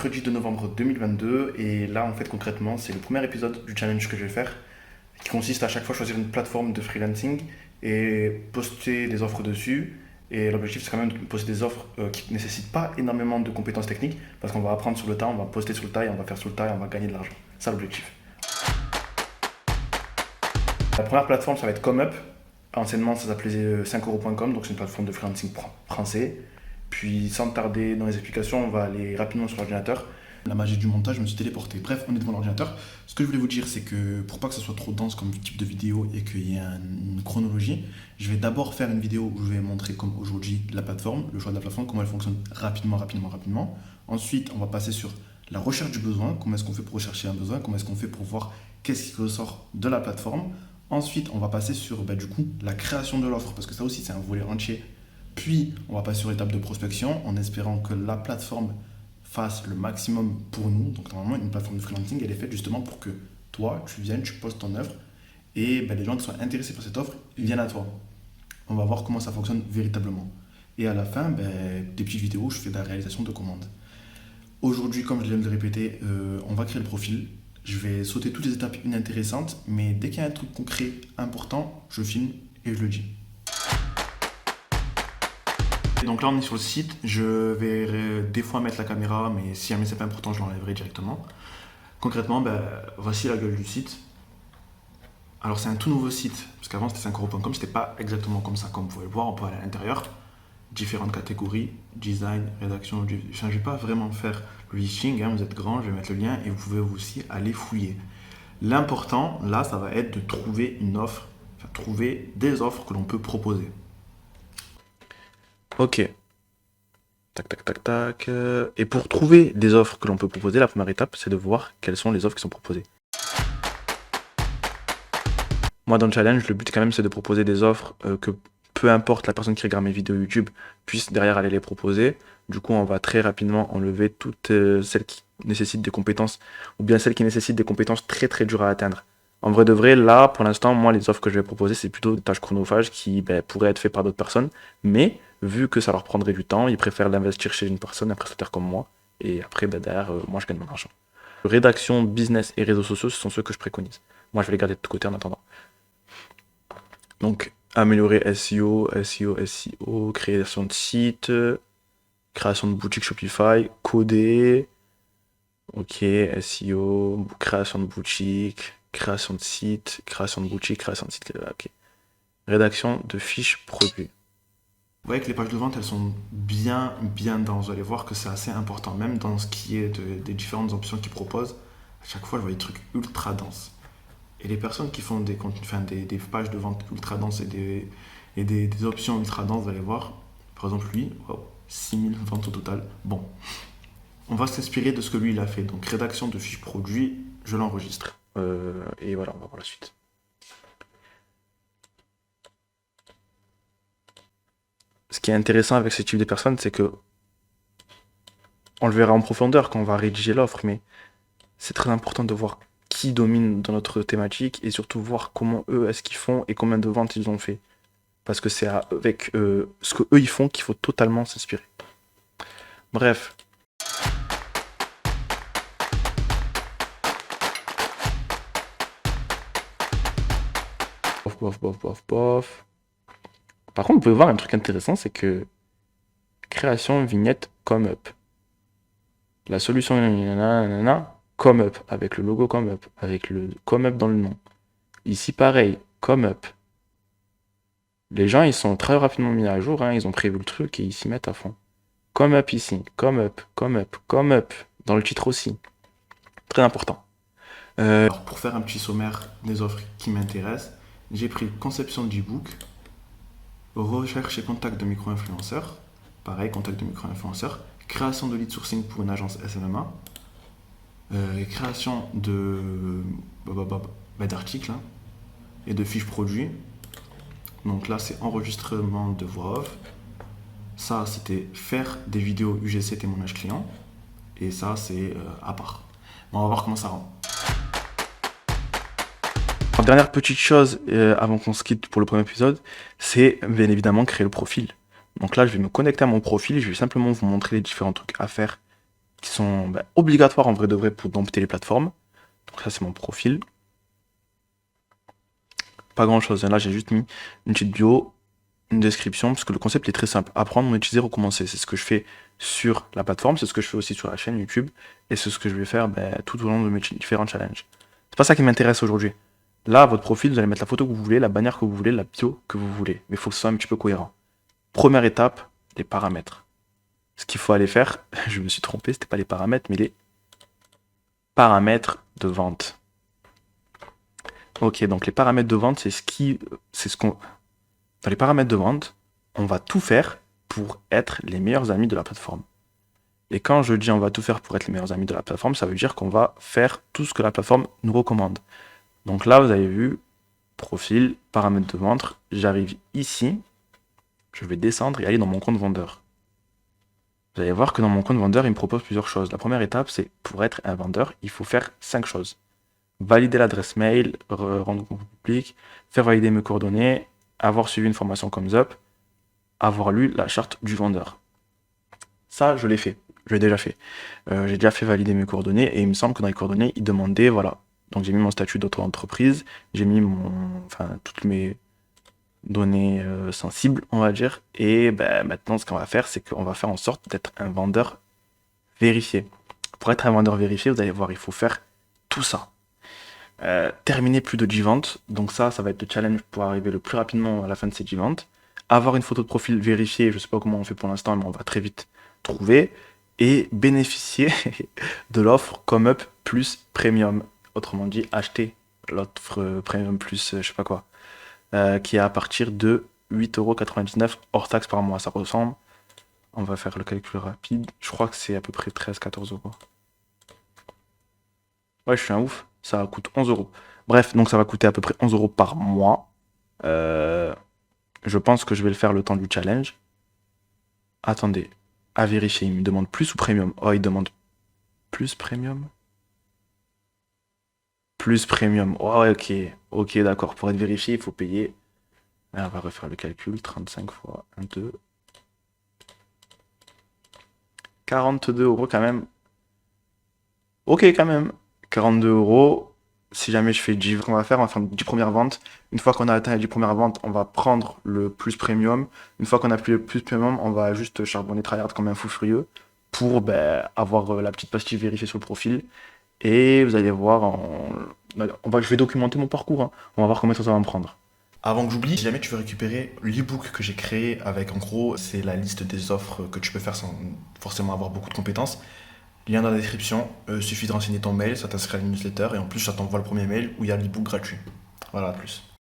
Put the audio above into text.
mercredi 2 novembre 2022 et là en fait concrètement c'est le premier épisode du challenge que je vais faire qui consiste à chaque fois choisir une plateforme de freelancing et poster des offres dessus. Et l'objectif c'est quand même de poster des offres qui ne nécessitent pas énormément de compétences techniques parce qu'on va apprendre sur le tas, on va poster sur le tas et on va faire sur le tas et on va gagner de l'argent. C'est ça l'objectif. La première plateforme ça va être ComeUp. Anciennement ça s'appelait 5euros.com, donc c'est une plateforme de freelancing français. Puis sans tarder dans les explications, on va aller rapidement sur l'ordinateur. La magie du montage, je me suis téléporté. Bref, on est devant l'ordinateur. Ce que je voulais vous dire, c'est que pour pas que ce soit trop dense comme type de vidéo et qu'il y ait une chronologie, je vais d'abord faire une vidéo où je vais montrer comme aujourd'hui la plateforme, le choix de la plateforme, comment elle fonctionne rapidement. Ensuite, on va passer sur la recherche du besoin, comment est-ce qu'on fait pour rechercher un besoin, comment est-ce qu'on fait pour voir qu'est-ce qui ressort de la plateforme. Ensuite, on va passer sur du coup, la création de l'offre, parce que ça aussi c'est un volet entier. Puis, on va passer sur l'étape de prospection en espérant que la plateforme fasse le maximum pour nous. Donc, normalement, une plateforme de freelancing, elle est faite justement pour que toi, tu viennes, tu postes ton offre et les gens qui sont intéressés par cette offre, ils viennent à toi. On va voir comment ça fonctionne véritablement. Et à la fin, des petites vidéos où je fais de la réalisation de commandes. Aujourd'hui, comme je viens de le répéter, on va créer le profil. Je vais sauter toutes les étapes inintéressantes, mais dès qu'il y a un truc concret, important, je filme et je le dis. Donc là on est sur le site, je vais des fois mettre la caméra, mais si jamais c'est pas important je l'enlèverai directement. Concrètement, voici la gueule du site. Alors c'est un tout nouveau site, parce qu'avant c'était 5euros.com, c'était pas exactement comme ça, comme vous pouvez le voir, on peut aller à l'intérieur. Différentes catégories, design, rédaction, je ne vais pas vraiment faire le listing, vous êtes grand, je vais mettre le lien et vous pouvez aussi aller fouiller. L'important là ça va être de trouver une offre, trouver des offres que l'on peut proposer. Ok. Tac. Et pour trouver des offres que l'on peut proposer, la première étape, c'est de voir quelles sont les offres qui sont proposées. Moi, dans le challenge, le but quand même, c'est de proposer des offres que peu importe la personne qui regarde mes vidéos YouTube puisse derrière aller les proposer. Du coup, on va très rapidement enlever toutes celles qui nécessitent des compétences ou bien celles qui nécessitent des compétences très très dures à atteindre. En vrai de vrai, là, pour l'instant, moi, les offres que je vais proposer, c'est plutôt des tâches chronophages qui pourraient être faites par d'autres personnes. Mais, vu que ça leur prendrait du temps, ils préfèrent l'investir chez une personne, un prestataire comme moi. Et après, derrière, moi, je gagne mon argent. Rédaction, business et réseaux sociaux, ce sont ceux que je préconise. Moi, je vais les garder de côté en attendant. Donc, améliorer SEO, création de site, création de boutique Shopify, coder, ok, SEO, création de boutique, création de site, ok. Rédaction de fiches produits. Vous voyez que les pages de vente, elles sont bien denses. Vous allez voir que c'est assez important, même dans ce qui est des différentes options qu'ils proposent. À chaque fois, je vois des trucs ultra denses. Et les personnes qui font des pages de vente ultra denses et des options ultra denses, vous allez voir, par exemple lui, 6000 ventes au total. Bon, on va s'inspirer de ce que lui il a fait. Donc rédaction de fiches produits, je l'enregistre. Et voilà, on va voir la suite. Ce qui est intéressant avec ce type de personnes, c'est que on le verra en profondeur quand on va rédiger l'offre, mais c'est très important de voir qui domine dans notre thématique et surtout voir comment eux, est-ce qu'ils font et combien de ventes ils ont fait. Parce que c'est avec ce que eux ils font qu'il faut totalement s'inspirer. Bref. Bof. Par contre, vous pouvez voir un truc intéressant, c'est que création vignette ComeUp. La solution ComeUp, avec le logo ComeUp, avec le ComeUp dans le nom. Ici, pareil, ComeUp. Les gens, ils sont très rapidement mis à jour, ils ont prévu le truc et ils s'y mettent à fond. ComeUp ici, ComeUp, dans le titre aussi. Très important. Alors, pour faire un petit sommaire des offres qui m'intéressent, j'ai pris conception d'e-book, recherche et contact de micro-influenceurs, pareil, contact de micro-influenceurs, création de lead sourcing pour une agence SMMA, création d'articles et de fiches produits. Donc là, c'est enregistrement de voix off. Ça, c'était faire des vidéos UGC témoignage client. Et ça, c'est à part. Bon, on va voir comment ça rend. Dernière petite chose avant qu'on se quitte pour le premier épisode, c'est bien évidemment créer le profil. Donc là, je vais me connecter à mon profil, je vais simplement vous montrer les différents trucs à faire qui sont obligatoires en vrai de vrai pour dompter les plateformes. Donc ça, c'est mon profil. Pas grand chose. Là, j'ai juste mis une petite bio, une description, parce que le concept est très simple. Apprendre, monétiser, recommencer. C'est ce que je fais sur la plateforme, c'est ce que je fais aussi sur la chaîne YouTube, et c'est ce que je vais faire tout au long de mes différents challenges. C'est pas ça qui m'intéresse aujourd'hui. Là, votre profil, vous allez mettre la photo que vous voulez, la bannière que vous voulez, la bio que vous voulez. Mais il faut que ce soit un petit peu cohérent. Première étape, les paramètres. Ce qu'il faut aller faire, je me suis trompé, c'était pas les paramètres, mais les paramètres de vente. Ok, donc les paramètres de vente, c'est ce qu'on, dans les paramètres de vente, on va tout faire pour être les meilleurs amis de la plateforme. Et quand je dis on va tout faire pour être les meilleurs amis de la plateforme, ça veut dire qu'on va faire tout ce que la plateforme nous recommande. Donc là, vous avez vu, profil, paramètres de vente, j'arrive ici, je vais descendre et aller dans mon compte vendeur. Vous allez voir que dans mon compte vendeur, il me propose plusieurs choses. La première étape, c'est pour être un vendeur, il faut faire 5 choses. Valider l'adresse mail, rendre compte public, faire valider mes coordonnées, avoir suivi une formation comme Up, avoir lu la charte du vendeur. Ça, je l'ai fait. Je l'ai déjà fait. J'ai déjà fait valider mes coordonnées et il me semble que dans les coordonnées, il demandait, voilà. Donc j'ai mis mon statut d'auto-entreprise, j'ai mis toutes mes données sensibles, on va dire. Et maintenant, ce qu'on va faire, c'est qu'on va faire en sorte d'être un vendeur vérifié. Pour être un vendeur vérifié, vous allez voir, il faut faire tout ça. Terminer plus de 10 ventes. Donc ça va être le challenge pour arriver le plus rapidement à la fin de ces 10 ventes. Avoir une photo de profil vérifiée, je sais pas comment on fait pour l'instant, mais on va très vite trouver. Et bénéficier de l'offre ComeUp plus Premium. Autrement dit, acheter l'offre Premium plus je sais pas quoi. Qui est à partir de 8,99€ hors taxe par mois. Ça ressemble. On va faire le calcul rapide. Je crois que c'est à peu près 13-14€. Ouais, je suis un ouf. Ça coûte 11€. Bref, donc ça va coûter à peu près 11€ par mois. Euh, je pense que je vais le faire le temps du challenge. Attendez, à vérifier. Il me demande plus ou premium? Oh, il demande plus premium? Plus premium. Oh, ouais, ok. Ok, d'accord. Pour être vérifié, il faut payer. On va refaire le calcul. 35 fois 1, 2. 42€ quand même. Ok, quand même. 42€. Si jamais je fais 10, on va faire 10 premières ventes. Une fois qu'on a atteint les 10 premières ventes, on va prendre le plus premium. Une fois qu'on a pris le plus premium, on va juste charbonner tryhard comme un fou furieux pour avoir la petite pastille vérifiée sur le profil. Et vous allez voir, je vais documenter mon parcours, hein. On va voir combien de temps ça va me prendre. Avant que j'oublie, si jamais tu veux récupérer l'ebook que j'ai créé avec, en gros, c'est la liste des offres que tu peux faire sans forcément avoir beaucoup de compétences. Lien dans la description, suffit de renseigner ton mail, ça t'inscrit à la newsletter et en plus ça t'envoie le premier mail où il y a l'ebook gratuit. Voilà, à plus.